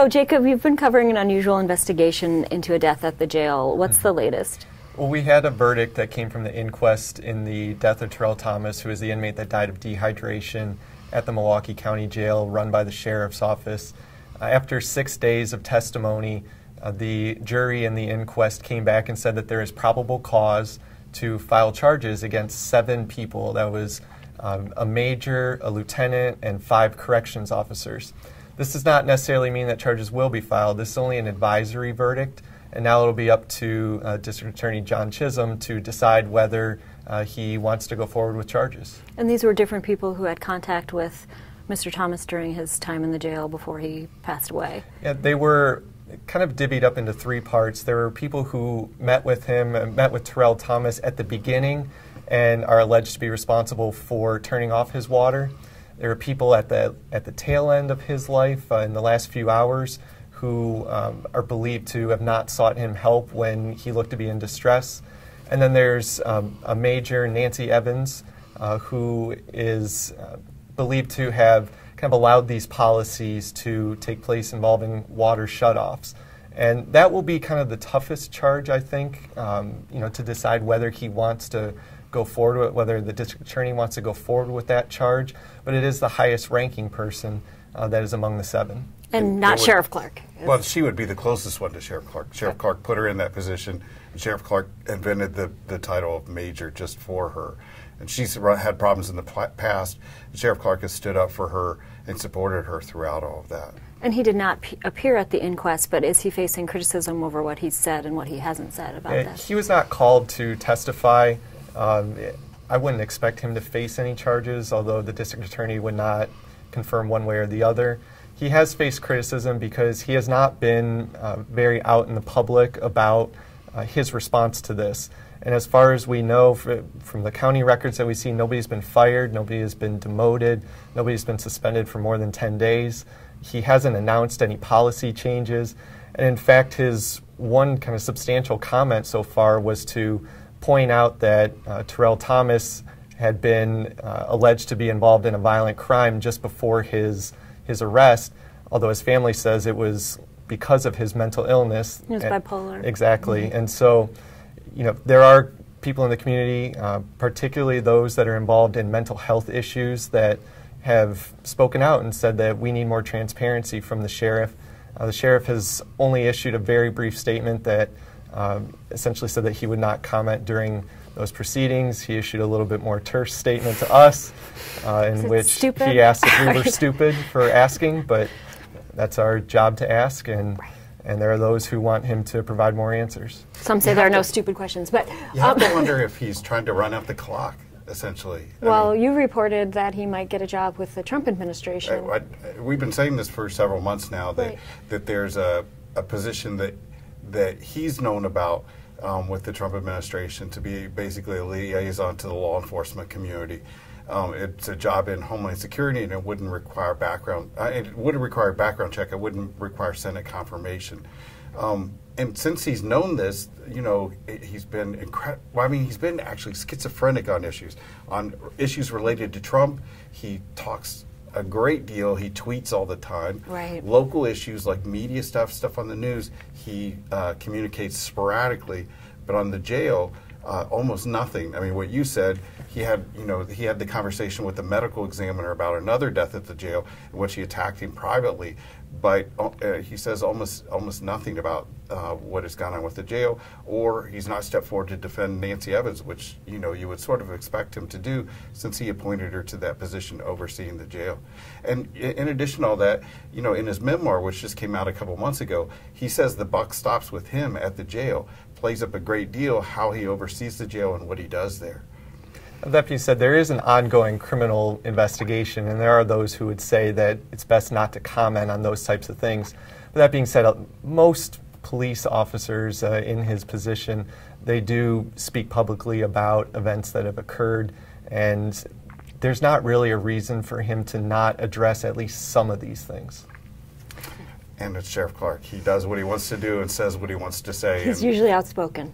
Oh, Jacob, you've been covering an unusual investigation into a death at the jail. What's the latest? Well, we had a verdict that came from the inquest in the death of Terrell Thomas, who was the inmate that died of dehydration at the Milwaukee County Jail run by the Sheriff's Office. After 6 days of testimony, the jury in the inquest came back and said that there is probable cause to file charges against 7 people. That was a major, a lieutenant, and 5 corrections officers. This does not necessarily mean that charges will be filed. This is only an advisory verdict, and now it'll be up to District Attorney John Chisholm to decide whether he wants to go forward with charges. And these were different people who had contact with Mr. Thomas during his time in the jail before he passed away. Yeah, they were kind of divvied up into 3 parts. There were people who met with him, met with Terrell Thomas at the beginning and are alleged to be responsible for turning off his water. There are people at the tail end of his life in the last few hours who are believed to have not sought him help when he looked to be in distress. And then there's a major, Nancy Evans, who is believed to have kind of allowed these policies to take place involving water shutoffs. And that will be kind of the toughest charge, I think, to decide whether he wants to go forward with, whether the district attorney wants to go forward with that charge. But it is the highest ranking person that is among the 7. And not Sheriff Clarke. Well, she would be the closest one to Sheriff Clarke. Sheriff Clarke put her in that position, and Sheriff Clarke invented the title of major just for her. And she's had problems in the past, and Sheriff Clarke has stood up for her and supported her throughout all of that. And he did not appear at the inquest, but is he facing criticism over what he's said and what he hasn't said about that? He was not called to testify. I wouldn't expect him to face any charges, although the district attorney would not confirm one way or the other. He has faced criticism because he has not been very out in the public about his response to this. And as far as we know from the county records that we see, nobody's been fired, nobody has been demoted, nobody's been suspended for more than 10 days. He hasn't announced any policy changes. And in fact, his one kind of substantial comment so far was to point out that Terrell Thomas had been alleged to be involved in a violent crime just before his arrest, although his family says it was because of his mental illness. He was bipolar. Exactly. And so, there are people in the community, particularly those that are involved in mental health issues, that have spoken out and said that we need more transparency from the sheriff. The sheriff has only issued a very brief statement that essentially said that he would not comment during those proceedings. He issued a little bit more terse statement to us in which he asked if we were stupid for asking, but that's our job to ask, and there are those who want him to provide more answers. Some say there are no stupid questions, but you have to wonder if he's trying to run out the clock, essentially. Well, you reported that he might get a job with the Trump administration. We've been saying this for several months now, that there's a position that he's known about with the Trump administration to be basically a liaison to the law enforcement community. It's a job in Homeland Security, and it wouldn't require background. It wouldn't require a background check. It wouldn't require Senate confirmation. And since he's known this, he's been he's been actually schizophrenic on issues related to Trump. He talks a great deal. He tweets all the time. Right. Local issues like media stuff on the news, he communicates sporadically. But on the jail, almost nothing. I mean, what you said, he had the conversation with the medical examiner about another death at the jail, in which he attacked him privately. But he says almost nothing about what has gone on with the jail, or he's not stepped forward to defend Nancy Evans, which you would sort of expect him to do, since he appointed her to that position overseeing the jail. And in addition to all that, in his memoir, which just came out a couple months ago, he says the buck stops with him at the jail. Plays up a great deal how he oversees the jail and what he does there. That being said, there is an ongoing criminal investigation, and there are those who would say that it's best not to comment on those types of things. But that being said, most police officers in his position, they do speak publicly about events that have occurred, and there's not really a reason for him to not address at least some of these things. And it's Sheriff Clarke. He does what he wants to do and says what he wants to say. He's usually outspoken.